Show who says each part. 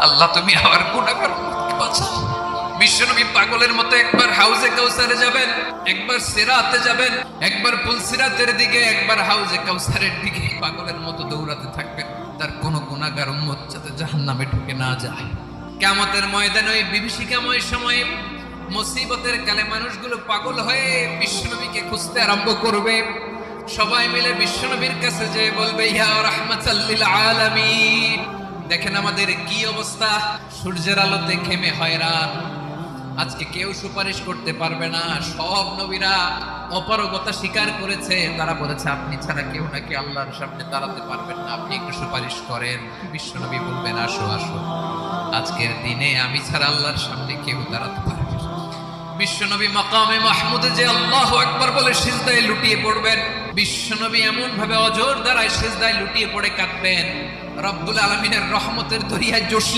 Speaker 1: আল্লাহ তুমি আমার গুনাহগার উম্মতকে বাঁচাও। বিশ্বনবী পাগলের মতো একবার হাউজে কাউসারে যাবেন, একবার সিরাতে যাবেন, একবার পুলসিরাতের দিকে, একবার হাউজে কাউসারের দিকে পাগলের মতো দৌড়াতে থাকবেন, তার কোন গুনাহগার উম্মত যাতে জাহান্নামে ঢুকে না যায়। কিয়ামতের ময়দানে ওই বিভীষিকাময় সময়ে মুসিবতের কালে মানুষগুলো পাগল হয়ে বিশ্বনবীকে খুঁজতে আরম্ভ করবে। সবাই মিলে বিশ্বনবীর কাছে যেয়ে বলবে, ইয়া রাহমাতাল লিল আলামিন, দেখেন আমাদের কি অবস্থা, সূর্যের আলোতে ঘেমে হয়রান, আজকে কেউ সুপারিশ করতে পারবে না। সব নবীরা অপারগতা স্বীকার করেছে, তারা বলেছে আপনি ছাড়া কেউ নাকি আল্লাহর সামনে দাঁড়াতে পারবেন না, আপনি একটু সুপারিশ করেন। বিশ্বনবী বলবেন, আসো আসো, আজকের দিনে আমি ছাড়া আল্লাহর সামনে কেউ দাঁড়াতে পারবে না। বিশ্বনবী মাকামে মাহমুদে যে আল্লাহু আকবার বলে সিজদায় লুটিয়ে পড়বেন, বিশ্বনবী এমন ভাবে অজর দ্বারায় সিজদায় লুটিয়ে পড়ে কাঁদবেন, রব্বুল আলামিনের রহমতের দরিয়ায় জোশ